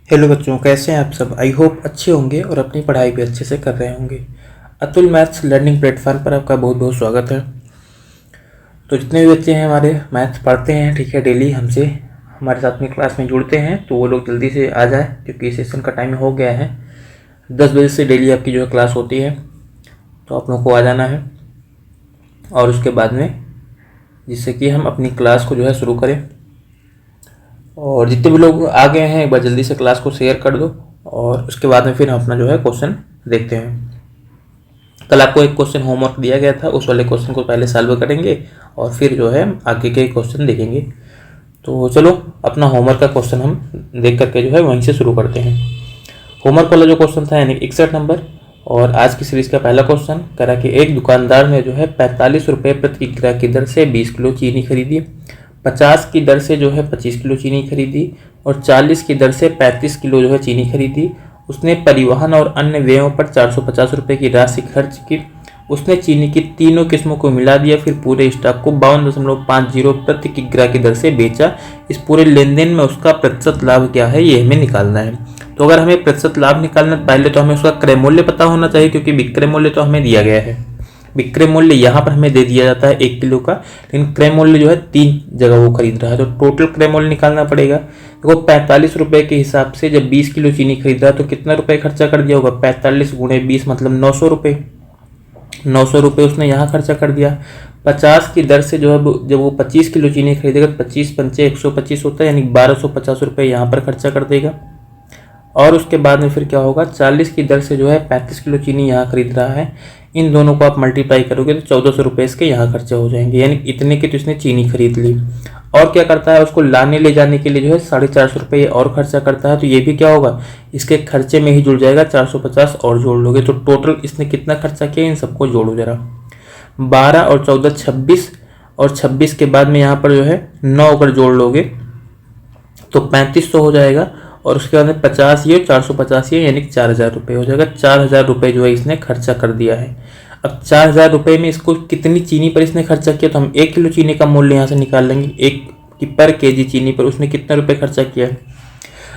Hello बच्चों, कैसे हैं आप सब। आई होप अच्छे होंगे और अपनी पढ़ाई भी अच्छे से कर रहे होंगे। अतुल मैथ्स लर्निंग प्लेटफॉर्म पर आपका बहुत बहुत स्वागत है। तो जितने भी बच्चे हैं हमारे मैथ्स पढ़ते हैं, ठीक है, डेली हमसे हमारे साथ में क्लास में जुड़ते हैं, तो वो लोग जल्दी से आ जाए क्योंकि सेशन का टाइम हो गया है। 10 बजे से डेली आपकी जो है क्लास होती है, तो आप लोगों को आ जाना है। और उसके बाद में जिससे कि हम अपनी क्लास को जो है शुरू करें। और जितने भी लोग आ गए हैं एक बार जल्दी से क्लास को शेयर कर दो। और उसके बाद में फिर हम अपना जो है क्वेश्चन देखते हैं। कल आपको एक क्वेश्चन होमवर्क दिया गया था, उस वाले क्वेश्चन को पहले सॉल्व करेंगे और फिर जो है आगे के क्वेश्चन देखेंगे। तो चलो अपना होमवर्क का क्वेश्चन हम देख करके जो है वहीं से शुरू करते हैं। होमवर्क वाला जो क्वेश्चन था यानी 61 नंबर, और आज की सीरीज का पहला क्वेश्चन करा कि एक दुकानदार ने जो है 45 रुपये प्रति किग्रा की दर से 20 किलो चीनी खरीदी, 50 की दर से जो है 25 किलो चीनी खरीदी और 40 की दर से 35 किलो जो है चीनी खरीदी। उसने परिवहन और अन्य व्ययों पर 450 रुपये की राशि खर्च की। उसने चीनी की तीनों किस्मों को मिला दिया, फिर पूरे स्टॉक को 52.50 प्रति किग्रा की दर से बेचा। इस पूरे लेन देन में उसका प्रतिशत लाभ क्या है, ये हमें निकालना है। तो अगर हमें प्रतिशत लाभ निकालना है, पहले तो हमें उसका क्रय मूल्य पता होना चाहिए, क्योंकि विक्रय मूल्य तो हमें दिया गया है। विक्रय मूल्य यहाँ पर हमें दे दिया जाता है 1 किलो का, लेकिन क्रय मूल्य जो है 3 जगह वो खरीद रहा है, तो टोटल क्रय मूल्य निकालना पड़ेगा। देखो 45 रुपये के हिसाब से जब 20 किलो चीनी खरीद रहा है तो कितना रुपये खर्चा कर दिया होगा, 45 गुणे 20 मतलब 900 रुपये। 900 रुपये उसने यहाँ खर्चा कर दिया। 50 की दर से जो है जब वो 25 किलो चीनी खरीदेगा तो 25 पंचे 125 होता है, यानी 1250 रुपये यहाँ पर खर्चा कर देगा। और उसके बाद में फिर क्या होगा, 40 की दर से जो है 35 किलो चीनी यहाँ खरीद रहा है। इन दोनों को आप मल्टीप्लाई करोगे तो 1400 रुपये इसके यहाँ खर्चे हो जाएंगे, यानी इतने की तो इसने चीनी खरीद ली। और क्या करता है, उसको लाने ले जाने के लिए जो है 450 रुपये और खर्चा करता है, तो ये भी क्या होगा, इसके खर्चे में ही जुड़ जाएगा। 450 और जोड़ लोगे तो टोटल इसने कितना खर्चा किया, इन सबको जोड़ो जरा। 12 और 14 26, और 26 के बाद में यहाँ पर जो है 9 अगर जोड़ लोगे तो 3500 हो जाएगा। और उसके बाद में 50 ये 450 ये, यानी 4000 रुपये हो जाएगा। 4000 रुपये जो है इसने खर्चा कर दिया है। अब 4000 रुपये में इसको कितनी चीनी पर इसने खर्चा किया, तो हम 1 किलो चीनी का मूल्य यहाँ से निकाल लेंगे। एक की पर केजी चीनी पर उसने कितना रुपये खर्चा किया है,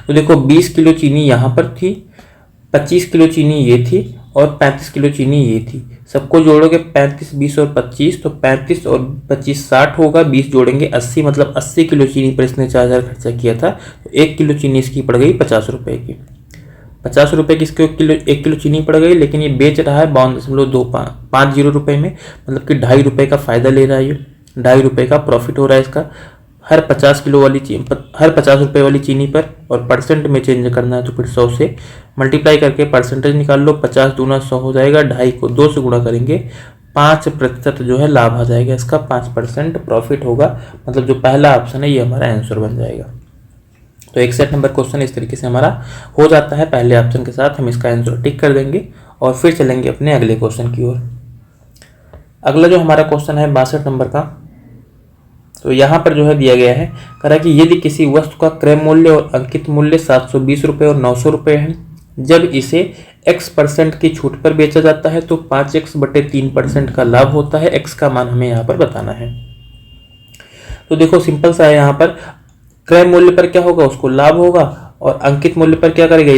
तो देखो 20 किलो चीनी यहाँ पर थी, 25 किलो चीनी ये थी और 35 किलो चीनी ये थी। सबको जोड़ोगे 35 20 और 25, तो 35 और 25 60 होगा, 20 जोड़ेंगे 80, मतलब 80 किलो चीनी पर इसने 4000 खर्चा किया था। तो 1 किलो चीनी इसकी पड़ गई 50 रुपये की। 50 रुपये की इसके 1 किलो चीनी पड़ गई, लेकिन ये बेच रहा है 52.250 रुपये में, मतलब कि 2.5 रुपये का फ़ायदा ले रहा है। ये 2.5 रुपये का प्रॉफिट हो रहा है इसका हर 50 रुपये वाली चीनी पर। और परसेंट में चेंज करना है तो फिर 100 से मल्टीप्लाई करके परसेंटेज निकाल लो। 50 दूना 100 हो जाएगा, 2.5 को 2 से गुणा करेंगे, 5% जो है लाभ आ जाएगा इसका, 5% प्रॉफिट होगा। मतलब जो पहला ऑप्शन है ये हमारा आंसर बन जाएगा। तो 61 नंबर क्वेश्चन इस तरीके से हमारा हो जाता है। पहले ऑप्शन के साथ हम इसका आंसर टिक कर देंगे और फिर चलेंगे अपने अगले क्वेश्चन की ओर। अगला जो हमारा क्वेश्चन है 62 नंबर का, तो यहाँ पर जो है दिया गया है, कह रहा है कि यदि किसी वस्तु का क्रय मूल्य और अंकित मूल्य 720 रुपये और 900 रुपये है, जब इसे x% की छूट पर बेचा जाता है तो 5x/3% का लाभ होता है। x का मान हमें यहाँ पर बताना है। तो देखो सिंपल सा है, यहाँ पर क्रय मूल्य पर क्या होगा, उसको लाभ होगा, और अंकित मूल्य पर क्या करेगा,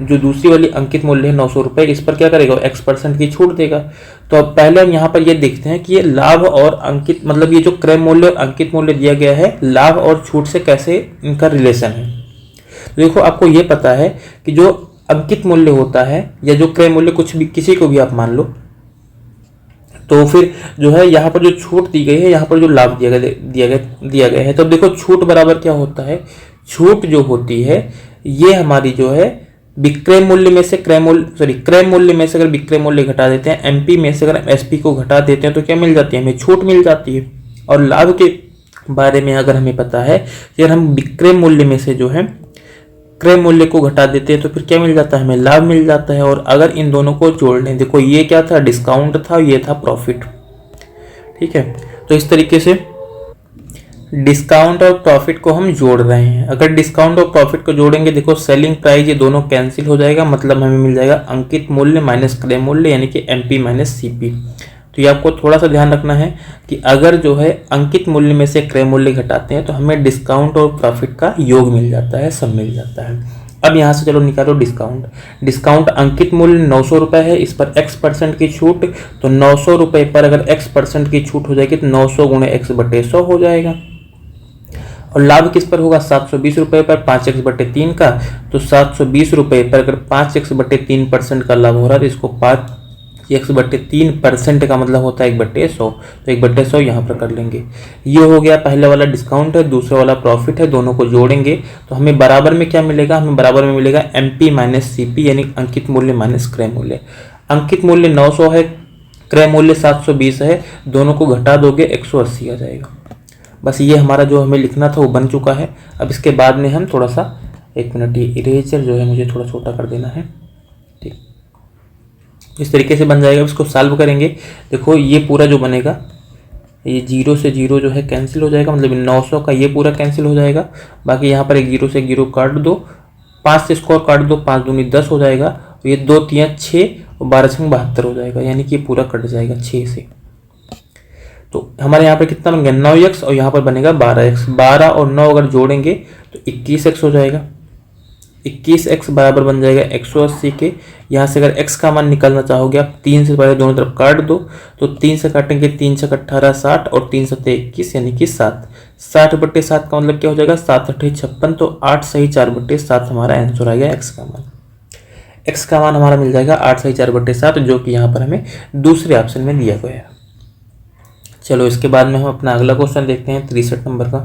जो दूसरी वाली अंकित मूल्य है 900 रुपये, इस पर क्या करेगा, x% की छूट देगा। तो अब पहले हम यहाँ पर ये देखते हैं कि ये लाभ और अंकित, मतलब ये जो क्रय मूल्य और अंकित मूल्य दिया गया है, लाभ और छूट से कैसे इनका रिलेशन है। तो देखो आपको ये पता है कि जो अंकित मूल्य होता है या जो क्रय मूल्य, कुछ भी किसी को भी आप मान लो, तो फिर जो है यहाँ पर जो छूट दी गई है, यहाँ पर जो लाभ दिया गया है। तो देखो छूट बराबर क्या होता है, छूट जो होती है ये हमारी जो है विक्रय मूल्य में से क्रय मूल्य में से अगर विक्रय मूल्य घटा देते हैं, एमपी में से अगर हम एसपी को घटा देते हैं तो क्या मिल जाती है, हमें छूट मिल जाती है। और लाभ के बारे में अगर हमें पता है कि अगर हम विक्रय मूल्य में से जो है क्रय मूल्य को घटा देते हैं तो फिर क्या मिल जाता है, हमें लाभ मिल जाता है। और अगर इन दोनों को जोड़ लें, देखो ये क्या था, डिस्काउंट था, ये था प्रॉफिट, ठीक है। तो इस तरीके से डिस्काउंट और प्रॉफिट को हम जोड़ रहे हैं। अगर डिस्काउंट और प्रॉफिट को जोड़ेंगे, देखो सेलिंग प्राइस ये दोनों कैंसिल हो जाएगा, मतलब हमें मिल जाएगा अंकित मूल्य माइनस क्रय मूल्य, यानी कि एमपी माइनस सीपी। तो ये आपको थोड़ा सा ध्यान रखना है कि अगर जो है अंकित मूल्य में से क्रय मूल्य घटाते हैं तो हमें डिस्काउंट और प्रॉफिट का योग मिल जाता है, सब मिल जाता है। अब यहाँ से चलो निकालो डिस्काउंट। डिस्काउंट अंकित मूल्य 900 रुपये है, इस पर x% की छूट, तो 900 रुपये पर अगर x% की छूट हो जाएगी तो 900 गुणे x/100 हो जाएगा। और लाभ किस पर होगा, 720 रुपये पर 5x/3 का, तो 720 रुपये पर अगर 5x/3% का लाभ हो रहा है तो इसको 5x/3% का मतलब होता है 1/100, तो 1/100 यहाँ पर कर लेंगे। ये हो गया पहले वाला डिस्काउंट है, दूसरा वाला प्रॉफिट है, दोनों को जोड़ेंगे तो हमें बराबर में क्या मिलेगा, हमें बराबर में मिलेगा MP माइनस CP यानी अंकित मूल्य माइनस क्रय मूल्य। अंकित मूल्य 900 है, क्रय मूल्य 720 है, दोनों को घटा दोगे 180 आ जाएगा। बस ये हमारा जो हमें लिखना था वो बन चुका है। अब इसके बाद में हम थोड़ा सा, एक मिनट, ये इरेजर जो है मुझे थोड़ा छोटा कर देना है, ठीक, इस तरीके से बन जाएगा। इसको सॉल्व करेंगे, देखो ये पूरा जो बनेगा, ये 0 से 0 जो है कैंसिल हो जाएगा, मतलब 900 का ये पूरा कैंसिल हो जाएगा। बाकी यहाँ पर एक 0 से 0 काट दो, 5 से स्क्वायर काट दो, 5 दूनी 10 हो जाएगा, ये 2 3 6 और 12 6 72 हो जाएगा, यानी कि पूरा कट जाएगा 6 से। तो हमारे यहाँ पर कितना बन गया 9x और यहाँ पर बनेगा 12x। 12 और 9 अगर जोड़ेंगे तो 21x हो जाएगा। 21x बराबर बन जाएगा 180 के। यहाँ से अगर x का मान निकालना चाहोगे आप 3 से पहले दोनों तरफ काट दो, तो 3 से काटेंगे, 3 से 18 60 और 3 से 21 यानी कि 7। 60/7 का मतलब क्या हो जाएगा, 7 8 56, तो 8 सही 4/7 हमारा आंसर आ गया x का मान। x का मान हमारा मिल जाएगा 8 सही 4/7, जो कि यहाँ पर हमें दूसरे ऑप्शन में दिया गया है। चलो इसके बाद में हम अपना अगला क्वेश्चन देखते हैं 63 नंबर का।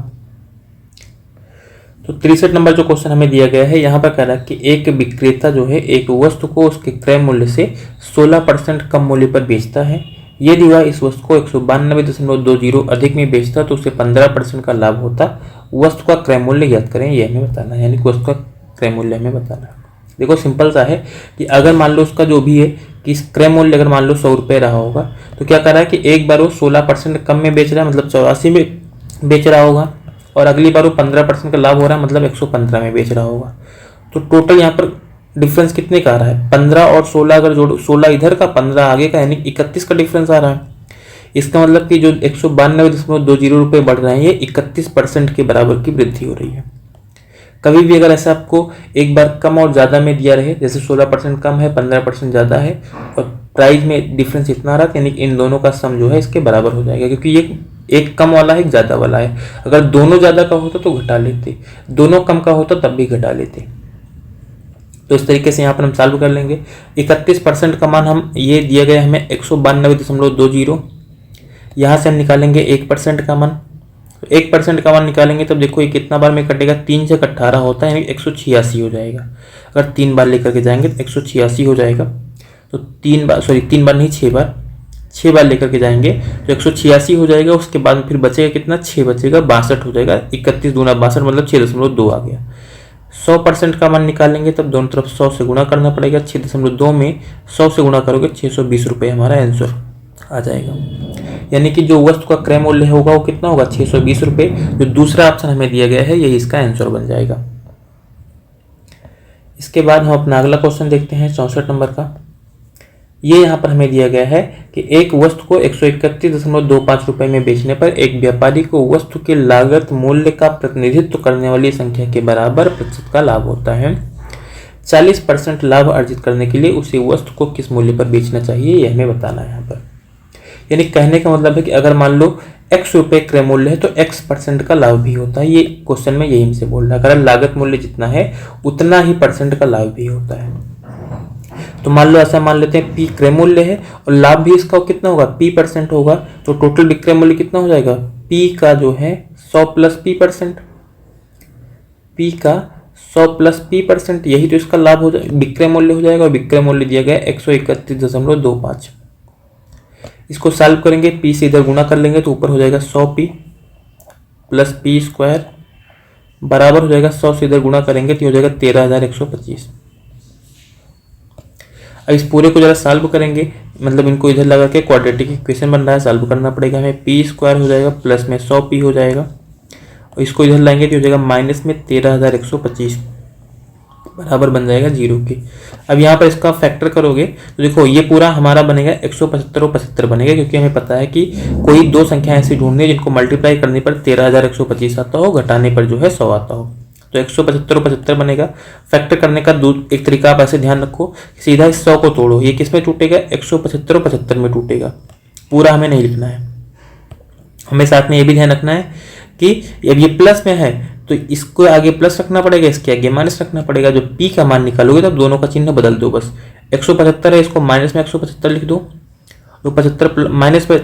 तो 63 नंबर जो क्वेश्चन हमें दिया गया है, यहाँ पर कह रहा है कि एक विक्रेता जो है एक वस्तु को उसके क्रय मूल्य से 16% कम मूल्य पर बेचता है। यदि वह इस वस्तु को 192.20 अधिक में बेचता तो उसे 15% का लाभ होता। वस्तु का क्रय मूल्य ज्ञात करें, यह हमें बताना है, यानी कि वस्तु का क्रय मूल्य हमें बताना है। देखो सिंपल सा है कि अगर मान लो उसका जो भी है कि क्रय मूल्य अगर मान लो 100 रुपये रहा होगा, तो क्या कर रहा है कि एक बार वो 16% कम में बेच रहा है, मतलब 84 में बेच रहा होगा, और अगली बार वो 15% का लाभ हो रहा है, मतलब 115 में बेच रहा होगा। तो टोटल यहाँ पर डिफरेंस कितने का आ रहा है, 15 और 16 अगर जोड़ो, 16 इधर का 15 आगे का, यानी 31 का डिफरेंस आ रहा है। इसका मतलब कि जो 192.20 रुपये बढ़ रहे हैं, ये 31% के बराबर की वृद्धि हो रही है। कभी भी अगर ऐसा आपको एक बार कम और ज़्यादा में दिया रहे, जैसे 16% कम है 15% ज़्यादा है और प्राइस में डिफरेंस इतना रहा, यानी कि इन दोनों का सम जो है इसके बराबर हो जाएगा, क्योंकि ये एक कम वाला है एक ज़्यादा वाला है। अगर दोनों ज़्यादा का होता तो घटा लेते, दोनों कम का होता तब भी घटा लेते। तो इस तरीके से यहाँ पर हम सॉल्व कर लेंगे। 31% का मान हम ये दिया गया हमें 192.20, यहाँ से हम निकालेंगे 1% का मान। 1% का मान निकालेंगे तब देखो ये कितना बार में कटेगा, 3 से 18 होता है, यानी 186 हो जाएगा। अगर 3 बार लेकर के जाएंगे तो 186 हो जाएगा। तो 3 बार नहीं 6 बार लेकर के जाएंगे तो 186 हो जाएगा। उसके बाद फिर बचेगा कितना, 6 बचेगा, 62 हो जाएगा। 31 दूना 62 मतलब 6.2 आ गया। 100% का मान निकालेंगे तब दोनों तरफ 100 से गुणा करना पड़ेगा। 6.2 में 100 से गुणा करोगे 620 रुपये हमारा आंसर आ जाएगा। यानी कि जो वस्तु का क्रय मूल्य होगा वो कितना होगा, 620 रुपये। जो दूसरा ऑप्शन हमें दिया गया है यही इसका आंसर बन जाएगा। इसके बाद हम अपना अगला क्वेश्चन देखते हैं 64 नंबर का। ये यहाँ पर हमें दिया गया है कि एक वस्तु को 131.25 रुपये में बेचने पर एक व्यापारी को वस्तु के लागत मूल्य का प्रतिनिधित्व करने वाली संख्या के बराबर प्रतिशत का लाभ होता है। 40% लाभ अर्जित करने के लिए उसे वस्तु को किस मूल्य पर बेचना चाहिए, यह हमें बताना है यहाँ पर। यानी कहने का मतलब है कि अगर मान लो x रुपये क्रय मूल्य है तो x% का लाभ भी होता है। ये क्वेश्चन में यही हमसे बोल रहा है, अगर लागत मूल्य जितना है उतना ही परसेंट का लाभ भी होता है। तो मान लो ऐसा मान लेते हैं P क्रय मूल्य है और लाभ भी इसका कितना होगा, P% होगा। तो टोटल विक्रय मूल्य कितना हो जाएगा, P का जो है 100 प्लस P%, P का 100 प्लस P%, यही तो इसका लाभ हो जाएगा, विक्रय मूल्य हो जाएगा। और विक्रय मूल्य दिया गया 131.25। इसको सॉल्व करेंगे, P से इधर गुणा कर लेंगे तो ऊपर हो जाएगा 100P प्लस P² बराबर हो जाएगा 100 से इधर गुणा करेंगे तो हो जाएगा 13,125। अब इस पूरे को जरा सॉल्व करेंगे, मतलब इनको इधर लगा के क्वाड्रेटिक इक्वेशन बन रहा है, सॉल्व करना पड़ेगा हमें। P² हो जाएगा प्लस में 100P हो जाएगा और इसको इधर लाएंगे तो हो जाएगा माइनस में 13,125 बराबर बन जाएगा 0 के। अब यहाँ पर इसका फैक्टर करोगे तो देखो ये पूरा हमारा बनेगा 175 और 75 बनेगा, क्योंकि हमें पता है कि कोई दो संख्या ऐसी ढूंढनी है जिनको मल्टीप्लाई करने पर 13,125 आता हो, घटाने पर जो है 100 आता हो। तो 175 और 75 बनेगा। फैक्टर करने का एक तरीका आप ऐसे ध्यान रखो, सीधा इस 100 को तोड़ो, ये किस में टूटेगा, 175 और 75 में टूटेगा। पूरा हमें नहीं लिखना है, हमें साथ में ये भी ध्यान रखना है कि अब ये प्लस में है तो इसको आगे प्लस रखना पड़ेगा, इसके आगे माइनस रखना पड़ेगा। जो पी का मान निकालोगे तब दोनों का चिन्ह बदल दो बस। 175 है, इसको माइनस में 175 लिख दो, तो 75 माइनस में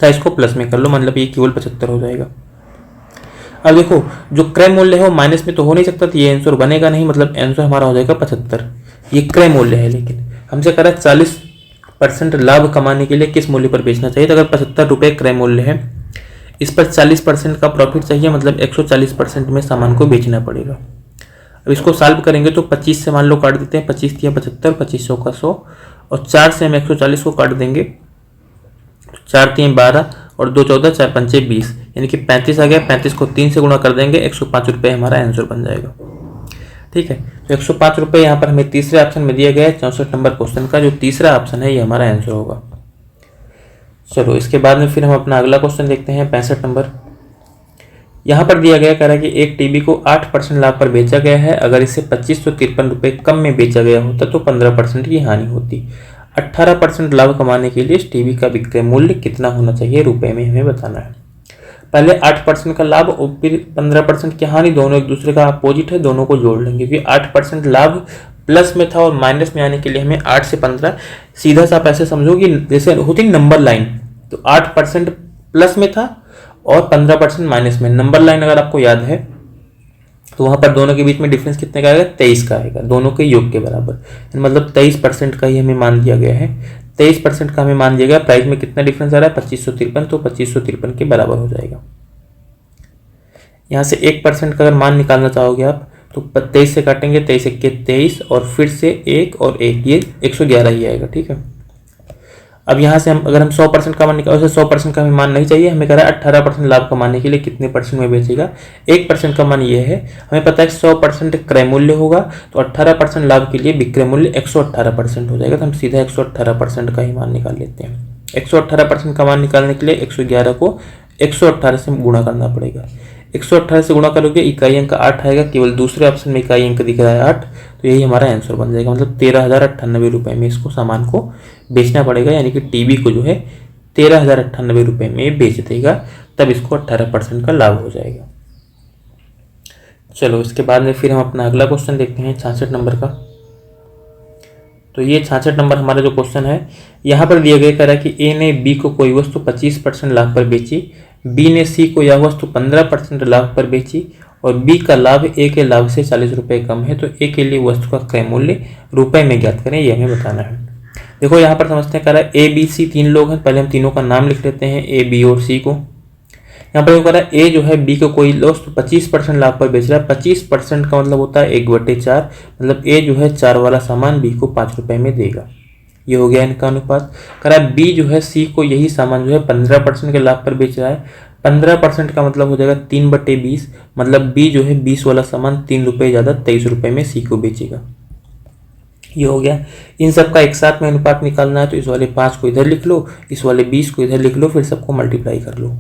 था इसको प्लस में कर लो, मतलब ये केवल 75 हो जाएगा। अब देखो जो क्रय मूल्य है वो माइनस में तो हो नहीं सकता, तो ये आंसर बनेगा नहीं, मतलब आंसर हमारा हो जाएगा 75। ये क्रय मूल्य है, लेकिन हमसे कह रहा है 40% लाभ कमाने के लिए किस मूल्य पर बेचना चाहिए। तो अगर 75 रुपये क्रय मूल्य है, इस पर 40% का प्रॉफिट चाहिए, मतलब 140% में सामान को बेचना पड़ेगा। अब इसको सॉल्व करेंगे तो 25 से मान लो काट देते हैं, 25 दिया 75, 2500 का 100, और 4 से हम 140 को काट देंगे, 4 3 12 और 2 14, 4 5 20, यानी कि 35 आ गया। 35 को 3 से गुणा कर देंगे, 105 रुपये हमारा आंसर बन जाएगा। ठीक है, तो 105 रुपये यहाँ पर हमें तीसरे ऑप्शन में दिया गया है। 64 नंबर क्वेश्चन का जो तीसरा ऑप्शन है ये हमारा आंसर होगा। चलो इसके बाद में फिर हम अपना अगला क्वेश्चन देखते हैं, 65 नंबर। यहाँ पर दिया गया कह रहा है कि एक टीवी को 8% लाभ पर बेचा गया है, अगर इसे 2553 रुपये कम में बेचा गया होता तो 15% की हानि होती। 18% लाभ कमाने के लिए इस टीवी का विक्रय मूल्य कितना होना चाहिए, रुपए में हमें बताना है। पहले 8% का लाभ और फिर 15% की हानि, दोनों एक दूसरे का अपोजिट है, दोनों को जोड़ लेंगे, क्योंकि 8% लाभ प्लस में था और माइनस में आने के लिए हमें 8 से 15, सीधा सा आप ऐसे समझो कि जैसे होती नंबर लाइन, तो 8% प्लस में था और 15% माइनस में। नंबर लाइन अगर आपको याद है तो वहां पर दोनों के बीच में डिफरेंस कितने का आएगा, 23 का आएगा, दोनों के योग के बराबर, मतलब 23% का ही हमें मान दिया गया है। 23% का हमें मान दिया गया, प्राइस में कितना डिफरेंस आ रहा है, 2553, तो 2553 के बराबर हो जाएगा। यहाँ से 1% का अगर मान निकालना चाहोगे आप तो 23 से काटेंगे, 23 1 23 और फिर से 1 और 1, ये 111 ही आएगा। ठीक है, अब यहाँ से हम अगर हम 100% का मान निकाल, 100% का हमें मान नहीं चाहिए, हमें कह रहा है 18% लाभ कमाने के लिए कितने परसेंट में बेचेगा। 1% का मान ये है, हमें पता है 100% क्रय मूल्य होगा, तो 18% लाभ के लिए विक्रय मूल्य 118% हो जाएगा, तो हम सीधा 118% का ही मान निकाल लेते हैं। 118% का मान निकालने के लिए 111 को 118 से गुणा करना पड़ेगा। 118 से गुणा करोगे, इकाई अंक 8 आएगा, केवल दूसरे ऑप्शन में इकाई अंक दिख रहा है 8, तो यही हमारा आंसर बन जाएगा। मतलब 13,098 रुपये में इसको सामान को बेचना पड़ेगा, यानी कि टीवी को जो है 13,098 रुपये में बेच देगा, तब इसको 18% का लाभ हो जाएगा। चलो इसके बाद में फिर हम अपना अगला क्वेश्चन देखते हैं, 66 नंबर का। तो ये 66 नंबर हमारा जो क्वेश्चन है, यहाँ पर दिया गया कह रहा है कि ए ने बी को कोई वस्तु 25% लाभ पर बेची, बी ने सी को यह वस्तु 15% लाभ पर बेची और बी का लाभ ए के लाभ से 40 रुपये कम है, तो ए के लिए वस्तु का क्रय मूल्य रुपए में ज्ञात करें, ये हमें बताना है। देखो यहाँ पर समझते हैं, कह रहा है ए बी सी 3 लोग हैं, पहले हम तीनों का नाम लिख लेते हैं, ए बी और सी को। यहाँ पर कह रहा है ए जो है बी को कोई वस्तु 25% लाभ पर बेच रहा है। 25% का मतलब होता है 1/4, मतलब ए जो है 4 वाला सामान बी को 5 रुपये में देगा, ये हो गया इनका अनुपात। कह रहा है बी जो है सी को यही सामान जो है 15% के लाभ पर बेच रहा है। 15% का मतलब हो जाएगा 3/20, मतलब बी जो है 20 वाला सामान 3 रुपये ज़्यादा 23 रुपये में सी को बेचेगा, ये हो गया। इन सब का एक साथ में अनुपात निकालना है, तो इस वाले 5 को इधर लिख लो, इस वाले 20 को इधर लिख लो, फिर सबको मल्टीप्लाई कर लो।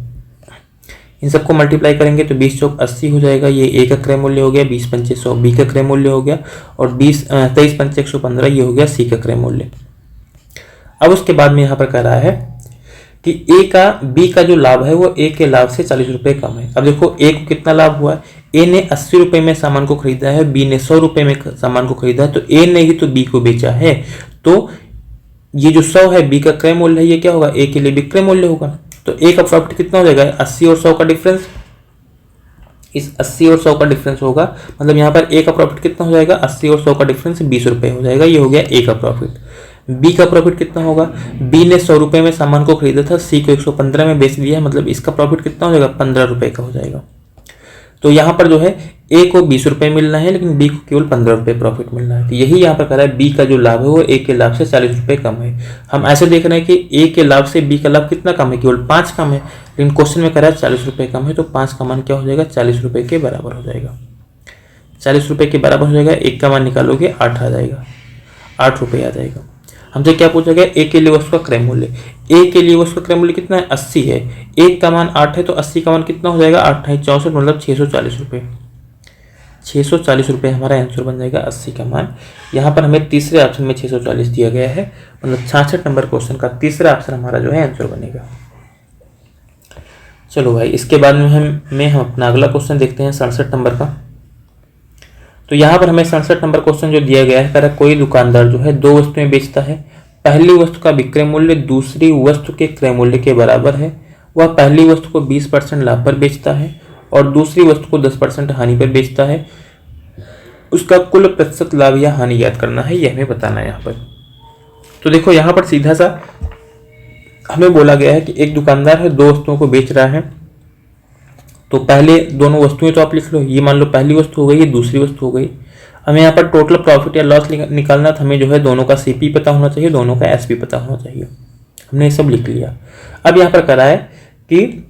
इन सबको मल्टीप्लाई करेंगे तो 20 चौक 80 हो जाएगा, ये ए का क्रय मूल्य हो गया, 20 पंचे 100 बी का क्रय मूल्य हो गया, और 23 पंचे 115 ये हो गया सी का क्रय मूल्य। अब उसके बाद में यहाँ पर कह रहा है कि ए का बी का जो लाभ है वो ए के लाभ से 40 रुपये कम है। अब देखो ए को कितना लाभ हुआ है, ए ने 80 रुपये में सामान को खरीदा है, बी ने 100 रुपये में सामान को खरीदा है, तो ए ने ही तो बी को बेचा है, तो ये जो 100 है बी का क्रय मूल्य है, ये क्या होगा, ए के लिए विक्रय मूल्य होगा। तो ए का प्रॉफिट कितना हो जाएगा, 80 और 100 का डिफरेंस, इस 80 और 100 का डिफरेंस होगा, मतलब यहाँ पर ए का प्रॉफिट कितना हो जाएगा, 80 और 100 का डिफरेंस 20 रुपये हो जाएगा, ये हो गया ए का प्रॉफिट। बी का प्रॉफिट कितना होगा, बी ने 100 रुपये में सामान को खरीदा था, सी को 115 में बेच दिया है, मतलब इसका प्रॉफिट कितना हो जाएगा, 15 रुपये का हो जाएगा। तो यहाँ पर जो है ए को 20 रुपये मिलना है, लेकिन बी को केवल 15 रुपये प्रॉफिट मिलना है, तो यही यहाँ पर कह रहा है बी का जो लाभ है वो ए के लाभ से 40 रुपये कम है। हम ऐसे देख रहे हैं कि ए के लाभ से बी का लाभ कितना कम है, केवल 5 कम है, लेकिन क्वेश्चन में कह रहा है 40 रुपये कम है, तो 5 का मान क्या हो जाएगा, 40 रुपये के बराबर हो जाएगा। 40 रुपये के बराबर हो जाएगा, एक का मान निकालोगे 8 आ जाएगा, 8 रुपये आ जाएगा। हमसे क्या पूछा गया, ए के लिए वस्तु का क्रय मूल्य, ए के लिए वस्तु का क्रय मूल्य कितना है, 80 है, एक का मान 8 है, तो 80 का मान कितना हो जाएगा, 8 है 64, मतलब 640 रुपये। ₹640 हमारा आंसर बन जाएगा 80 का मान। यहाँ पर हमें तीसरे ऑप्शन में 640 दिया गया है, मतलब 66 नंबर क्वेश्चन का तीसरा ऑप्शन हमारा जो है आंसर बनेगा। चलो भाई, इसके बाद में हम अपना अगला क्वेश्चन देखते हैं 67 नंबर का। तो यहाँ पर हमें 67 नंबर क्वेश्चन जो दिया गया है, कह रहा कोई दुकानदार जो है दो वस्तुएं बेचता है, पहली वस्तु का विक्रय मूल्य दूसरी वस्तु के क्रय मूल्य के बराबर है, वह पहली वस्तु को 20% लाभ पर बेचता है और दूसरी वस्तु को 10% हानि पर बेचता है, उसका कुल प्रतिशत लाभ या हानि ज्ञात करना है, यह हमें बताना है यहाँ पर। तो देखो यहाँ पर सीधा सा हमें बोला गया है कि एक दुकानदार है, दो वस्तुओं को बेच रहा है। तो पहले दोनों वस्तुएं तो आप लिख लो, ये मान लो पहली वस्तु हो गई, ये दूसरी वस्तु हो गई। हमें यहाँ पर टोटल प्रॉफिट या लॉस निकालना था, हमें जो है दोनों का सीपी पता होना चाहिए, दोनों का एसपी पता होना चाहिए। हमने ये सब लिख लिया। अब यहाँ पर करा है कि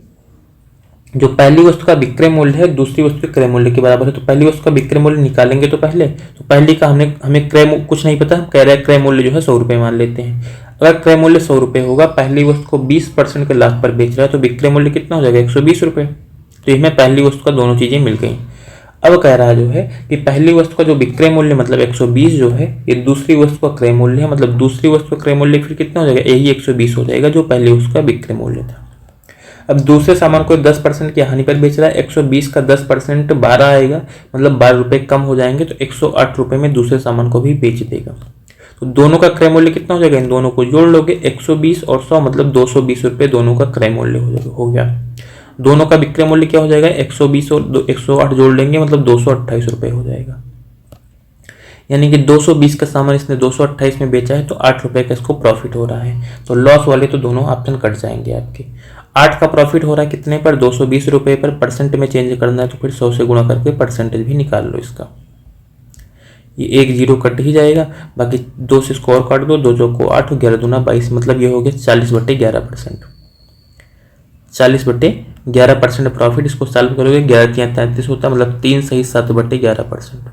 जो पहली वस्तु का विक्रय मूल्य है दूसरी वस्तु के क्रय मूल्य के बराबर है, तो पहली वस्तु का विक्रय मूल्य निकालेंगे। तो पहली का हमें क्रय कुछ नहीं पता, कह रहे हैं क्रय मूल्य जो है 100 रुपये मान लेते हैं। अगर क्रय मूल्य 100 रुपये होगा, पहली वस्तु को 20% के लाभ पर बेच रहा है, तो विक्रय मूल्य कितना हो जाएगा 120 रुपये। तो इसमें पहली वस्तु का दोनों चीजें मिल गई। अब कह रहा जो है कि पहली वस्तु का जो विक्रय मूल्य मतलब 120 जो है, ये दूसरी वस्तु का क्रय मूल्य है, मतलब दूसरी वस्तु का क्रय मूल्य फिर कितना हो जाएगा, यही 120 हो जाएगा जो पहली वस्तु का विक्रय मूल्य था। अब दूसरे सामान को 10% की हानि पर बेच रहा है, 120 का 10% 12 आएगा, मतलब 12 रुपये कम हो जाएंगे, तो 108 रुपये में दूसरे सामान को भी बेच देगा। तो दोनों का क्रय मूल्य कितना हो जाएगा, इन दोनों को जोड़ लोगे, 120 और 100 मतलब 220 रुपये दोनों का क्रय मूल्य हो गया। दोनों का विक्रय मूल्य क्या हो जाएगा, 120 और 108 जोड़ लेंगे, मतलब 228 रुपये हो जाएगा। यानी कि 220 का सामान इसने 228 में बेचा है, तो 8 रुपये का इसको प्रॉफिट हो रहा है। तो लॉस वाले तो दोनों ऑप्शन कट जाएंगे आपके। 8 का प्रॉफिट हो रहा है कितने पर, 220 रुपये पर। परसेंट में चेंज करना है तो फिर 100 से गुणा करके परसेंटेज भी निकाल लो इसका। ये एक जीरो कट ही जाएगा, बाकी 2 से स्कोर काट दो, 2 चौको 8, 11 दूना 22, मतलब ये हो गया 40/11%। 40/11% प्रॉफिट। इसको सॉल्व करोगे 11 3 33 होता है, मतलब 3 सही 7/11%।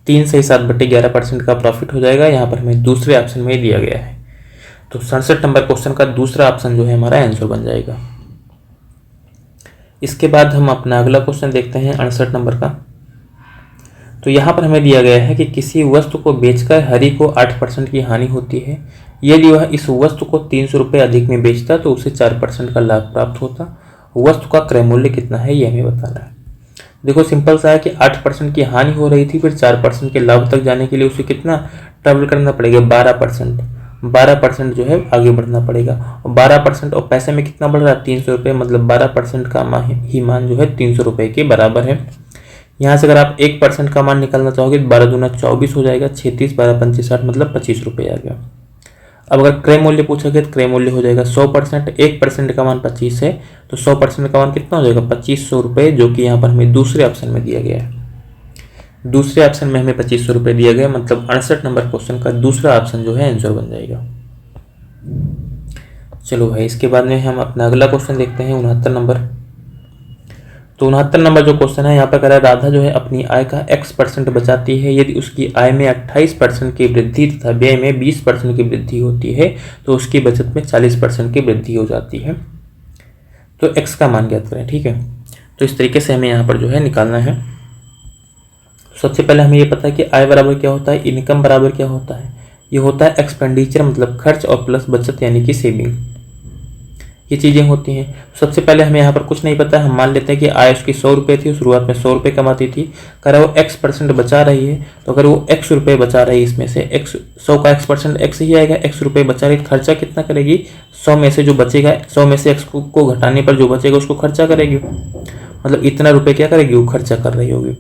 3 सही 7/11% का प्रॉफिट हो जाएगा। यहाँ पर हमें दूसरे ऑप्शन में दिया गया है, तो 67 नंबर क्वेश्चन का दूसरा ऑप्शन जो है हमारा आंसर बन जाएगा। इसके बाद हम अपना अगला क्वेश्चन देखते हैं 68 नंबर का। तो यहाँ पर हमें दिया गया है कि किसी वस्तु को बेचकर हरि को 8% की हानि होती है। यदि वह इस वस्तु को 300 रुपये अधिक में बेचता तो उसे 4% का लाभ प्राप्त होता। वस्तु का क्रय मूल्य कितना है ये हमें बताना है। देखो सिंपल सा है कि 8% की हानि हो रही थी, फिर 4% के लाभ तक जाने के लिए उसे कितना ट्रैवल करना पड़ेगा, 12% जो है आगे बढ़ना पड़ेगा। और 12% और पैसे में कितना बढ़ रहा है, 300 रुपये, मतलब 12% का मान जो है 300 रुपये के बराबर है। यहाँ से अगर आप 1% का मान निकालना चाहोगे तो 12 दूना 24 हो जाएगा, 36 12 25 60, मतलब 25 रुपये आ गया। अब अगर क्रय मूल्य पूछोगे तो क्रय मूल्य हो जाएगा 100%, 1% का मान 25 है, तो 100% का मान कितना हो जाएगा 2500 रुपये, जो कि यहाँ पर हमें दूसरे ऑप्शन में दिया गया है। दूसरे ऑप्शन में हमें 2500 रुपये दिया गया, मतलब 68 नंबर क्वेश्चन का दूसरा ऑप्शन जो है आंसर बन जाएगा। चलो भाई, इसके बाद में हम अपना अगला क्वेश्चन देखते हैं 69 नंबर। तो 69 नंबर जो क्वेश्चन है यहाँ पर कह रहा है राधा जो है अपनी आय का x% बचाती है। यदि उसकी आय में 28% की वृद्धि तथा व्यय में 20% की वृद्धि होती है तो उसकी बचत में 40% की वृद्धि हो जाती है। तो x का मान ज्ञात करें, ठीक है। तो इस तरीके से हमें यहाँ पर जो है निकालना है। सबसे पहले हमें ये पता है कि आय बराबर क्या होता है, इनकम बराबर क्या होता है। ये होता है एक्सपेंडिचर मतलब खर्च, और प्लस बचत यानी कि सेविंग, ये चीज़ें होती हैं। सबसे पहले हमें यहाँ पर कुछ नहीं पता है, हम मान लेते हैं कि आय उसकी 100 रुपये थी, शुरुआत में 100 रुपये कमाती थी, कह रहा है वो x% बचा रही है। तो अगर वो x रुपये बचा रही है, इसमें से 100 का x% x ही आएगा, x रुपये बचा रही, खर्चा कितना करेगी, 100 में से जो बचेगा, 100 में से x को घटाने पर जो बचेगा उसको खर्चा करेगी, मतलब इतना रुपये क्या करेगी वो खर्चा कर रही होगी।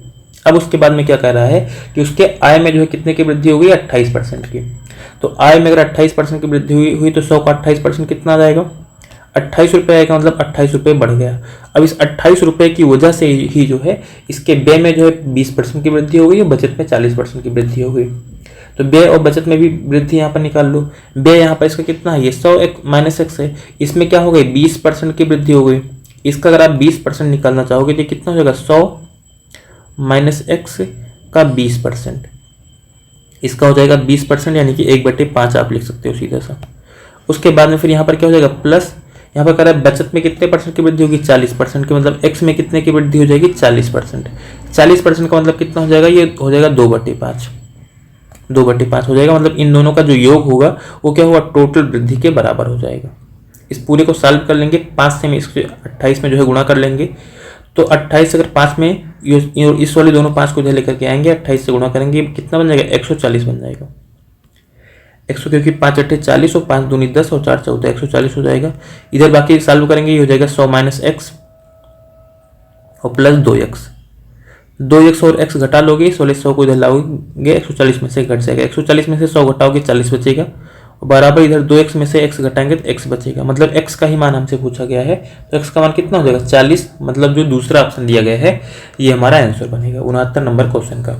अब उसके बाद में क्या कह रहा है कि उसके आय में जो है कितने की वृद्धि होगी, 28% की। तो आय में अगर 28% की वृद्धि हुई तो 100 का 28% कितना आ जाएगा, 28 रुपये आएगा, मतलब 28 रुपये बढ़ गया। अब इस 28 रुपये की वजह से ही जो है इसके व्यय में जो है 20% की वृद्धि हो गई और बचत में 40% की वृद्धि हो गई। तो व्यय और बचत में भी वृद्धि यहाँ पर निकाल लो। व्यय यहाँ पर इसका कितना है, ये 100 माइनस x है, इसमें क्या हो गई 20% की वृद्धि हो गई। इसका अगर आप 20% निकालना चाहोगे तो कितना हो जाएगा, 100 माइनस x का 20%, इसका हो जाएगा 20%, यानी कि 1/5 आप लिख सकते हो सीधा सा। उसके बाद में फिर यहाँ पर क्या हो जाएगा प्लस, यहाँ पर कह रहा है बचत में कितने परसेंट की वृद्धि होगी, 40% की, मतलब x में कितने की वृद्धि हो जाएगी, 40%। 40% का मतलब कितना हो जाएगा, ये हो जाएगा 2/5, 2/5 हो जाएगा। मतलब इन दोनों का जो योग होगा वो क्या होगा, टोटल वृद्धि के बराबर हो जाएगा। इस पूरे को सॉल्व कर लेंगे, 5 से हम इसको 28 में जो है गुणा कर लेंगे। तो 28 अगर 5 में इस वाले दोनों 5 को इधर लेकर के आएंगे, 28 से गुणा करेंगे, कितना बन जाएगा, 140 बन जाएगा। 100, क्योंकि 5 8 40 और 5 दूनी 10 और 4 14, 140 हो जाएगा। इधर बाकी सॉल्व करेंगे, ये हो जाएगा 100 माइनस एक्स और प्लस 2x, 2x और x घटा लोगे, 1600 को इधर लाओगे, 140 में से घट जाएगा, 140 में से 100 घटाओगे 40 बचेगा, और बराबर इधर 2x में से x घटाएंगे तो x बचेगा। मतलब x का ही मान हमसे पूछा गया है, तो x का मान कितना हो जाएगा, 40। मतलब जो दूसरा ऑप्शन दिया गया है ये हमारा आंसर बनेगा 69 नंबर क्वेश्चन का।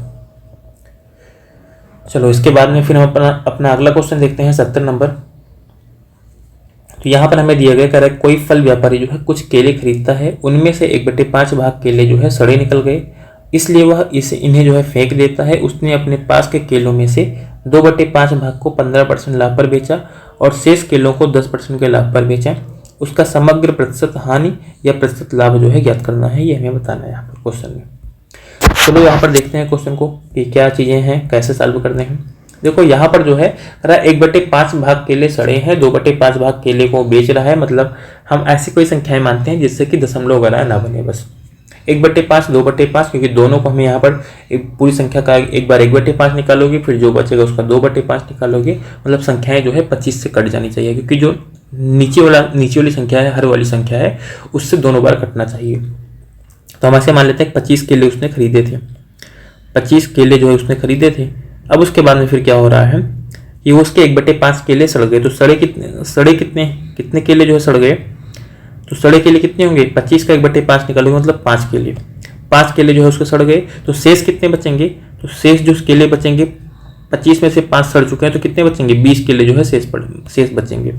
चलो इसके बाद में फिर हम अपना अगला क्वेश्चन देखते हैं, 70 नंबर। तो यहाँ पर हमें दिया गया, कह रहा है कोई फल व्यापारी जो है कुछ केले खरीदता है, उनमें से 1/5 भाग केले जो है सड़े निकल गए, इसलिए वह इन्हें जो है फेंक देता है। उसने अपने पास के केलों में से 2/5 भाग को 15% लाभ पर बेचा और शेष केलों को 10% के लाभ पर बेचा। उसका समग्र प्रतिशत हानि या प्रतिशत लाभ जो है ज्ञात करना है, ये हमें बताना है यहाँ पर क्वेश्चन में। चलो यहाँ पर देखते हैं क्वेश्चन को कि क्या चीज़ें हैं, कैसे सॉल्व करने हैं। देखो यहाँ पर जो है 1/5 भाग केले सड़े हैं, 2/5 भाग केले को बेच रहा है। मतलब हम ऐसी कोई संख्याएं मानते हैं जिससे कि दशमलव वगैरह ना बने, बस 1/5 2/5, क्योंकि दोनों को हमें यहाँ पर पूरी संख्या का एक बार 1/5 निकालोगे, फिर जो बचेगा उसका 2/5 निकालोगे। मतलब संख्याएं जो है 25 से कट जानी चाहिए, क्योंकि जो नीचे वाली संख्या है, हर वाली संख्या है, उससे दोनों बार कटना चाहिए। तो हम ऐसे मान लेते हैं 25 केले उसने खरीदे थे, 25 केले जो है उसने खरीदे थे। अब उसके बाद में फिर क्या हो रहा है कि उसके 1/5 केले सड़ गए। तो सड़े कितने केले जो है सड़ गए, तो सड़े केले कितने होंगे, 25 का 1/5 निकालोगे मतलब 5 केले, 5 केले जो है उसके सड़ गए। तो शेष कितने बचेंगे, तो शेष जो केले बचेंगे, 25 में से 5 सड़ चुके हैं, तो कितने बचेंगे, 20 केले जो है शेष बचेंगे।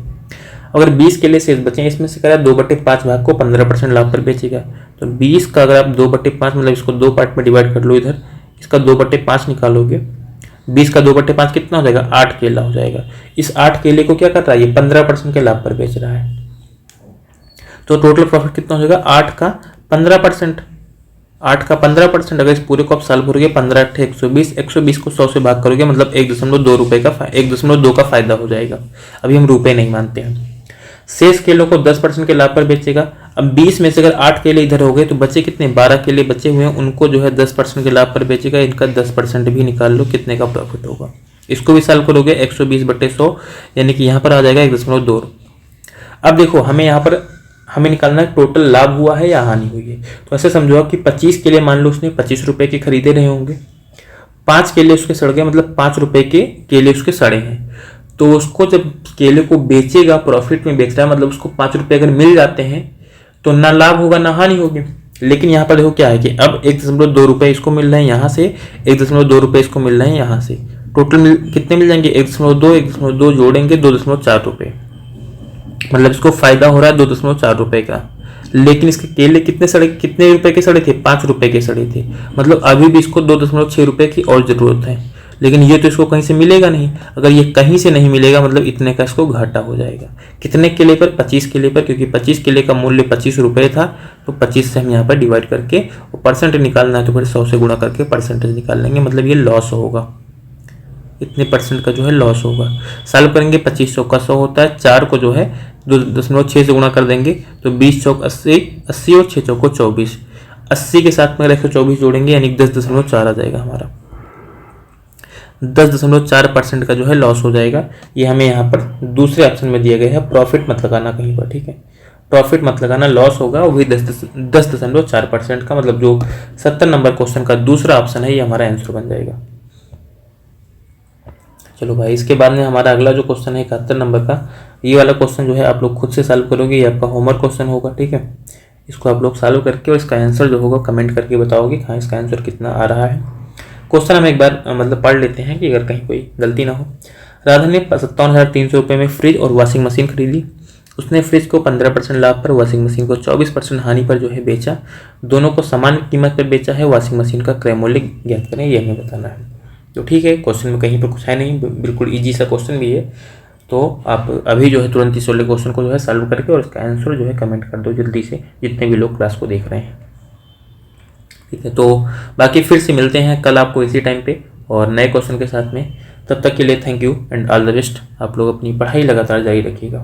अगर 20 केले शेष बचे, इसमें से करा 2/5 भाग को 15% लाभ पर बेचेगा। तो 20 का अगर आप 2/5 मतलब इसको 2 पार्ट में डिवाइड कर लो, इधर इसका 2/5 निकालोगे, 20 का 2/5 कितना हो जाएगा, 8 केला हो जाएगा। इस 8 केले को क्या कर रहा है, ये 15% के लाभ पर बेच रहा है। तो टोटल प्रॉफिट कितना हो जाएगा, 8 का 15%, 8 का 15%। अगर इस पूरे को आप सॉल्व करोगे, 15 8 120, 120 को 100 से भाग करोगे, मतलब 1.2 रुपए का 1.2 का फायदा हो जाएगा। अभी हम रुपए नहीं मानते हैं। शेष केलों को 10% के लाभ पर बेचेगा। अब 20 में से अगर 8 केले इधर हो गए तो बचे कितने, 12 केले बचे हुए हैं, उनको जो है 10% के लाभ पर बेचेगा। इनका 10% भी निकाल लो, कितने का प्रॉफिट होगा। इसको भी सॉल्व करोगे, 120/100 यानी कि यहाँ पर आ जाएगा 1.2। अब देखो हमें यहाँ पर निकालना है टोटल लाभ हुआ है या हानि हुई है। तो ऐसे समझो कि 25 केले मान लो उसने 25 रुपए के खरीदे रहे होंगे, 5 केले उसके सड़ गए, मतलब 5 रुपए के केले उसके सड़े हैं। तो उसको जब केले को बेचेगा, प्रॉफिट में बेच रहा है, मतलब उसको 5 रुपए अगर मिल जाते हैं तो ना लाभ होगा ना हानि होगी। लेकिन यहाँ पर देखो क्या है कि अब 1.2 रुपए इसको मिल रहे हैं यहाँ से, 1.2 रुपए इसको मिल रहे हैं यहाँ से। टोटल कितने मिल जाएंगे, 1.2 जोड़ेंगे 2.4 रुपए, मतलब इसको फायदा हो रहा है 2.4 रुपए का। लेकिन इसके केले कितने रुपए के सड़े थे, 5 रुपए के सड़े थे। मतलब अभी भी इसको 2.6 रुपए की और जरूरत है, लेकिन ये तो इसको कहीं से मिलेगा नहीं। अगर ये कहीं से नहीं मिलेगा मतलब इतने का इसको घाटा हो जाएगा। कितने केले पर, 25 केले पर, क्योंकि 25 केले का मूल्य 25 रुपए था। तो 25 से हम यहाँ पर डिवाइड करके और परसेंटेज निकालना है तो फिर 100 से गुणा करके परसेंटेज निकाल लेंगे, मतलब ये लॉस होगा, इतने परसेंट का जो है लॉस होगा। सॉल्व करेंगे, 25 का 100 होता है, 4 को जो है 2.6 से गुणा कर देंगे तो 20 चौक 80, 80 और 6 चौको 24, 80 के साथ में 124 जोड़ेंगे यानी 10.4 आ जाएगा हमारा। 10.4% का जो है लॉस हो जाएगा। ये हमें यहाँ पर दूसरे ऑप्शन में दिया गया है, प्रॉफिट मत लगाना कहीं पर, ठीक है, प्रॉफिट मत लगाना, लॉस होगा वो भी 10.4% का। मतलब जो 70 नंबर क्वेश्चन का दूसरा ऑप्शन है ये हमारा आंसर बन जाएगा। चलो भाई, इसके बाद में हमारा अगला जो क्वेश्चन है 71 नंबर का, ये वाला क्वेश्चन जो है आप लोग खुद से सॉल्व करोगे, ये आपका होमवर्क क्वेश्चन होगा, ठीक है। इसको आप लोग सॉल्व करके और इसका आंसर जो होगा कमेंट करके बताओगे हाँ इसका आंसर कितना आ रहा है। क्वेश्चन हम एक बार मतलब पढ़ लेते हैं कि अगर कहीं कोई गलती ना हो। राधा ने 57,300 रुपये में फ्रिज और वॉशिंग मशीन खरीदी। उसने फ्रिज को 15% लाभ पर, वॉशिंग मशीन को 24% हानि पर जो है बेचा। दोनों को समान कीमत पर बेचा है। वॉशिंग मशीन का क्रय मूल्य ज्ञात करें, ये हमें बताना है। तो ठीक है, क्वेश्चन में कहीं पर कुछ है नहीं, बिल्कुल ईजी सा क्वेश्चन भी है। तो आप अभी जो है तुरंत इस वाले क्वेश्चन को जो है सॉल्व करके और इसका आंसर जो है कमेंट कर दो जल्दी से, जितने भी लोग क्लास को देख रहे हैं। ठीक है, तो बाकी फिर से मिलते हैं कल आपको इसी टाइम पे और नए क्वेश्चन के साथ में। तब तक के लिए thank you and all the best. आप लोग अपनी पढ़ाई लगातार जारी रखिएगा।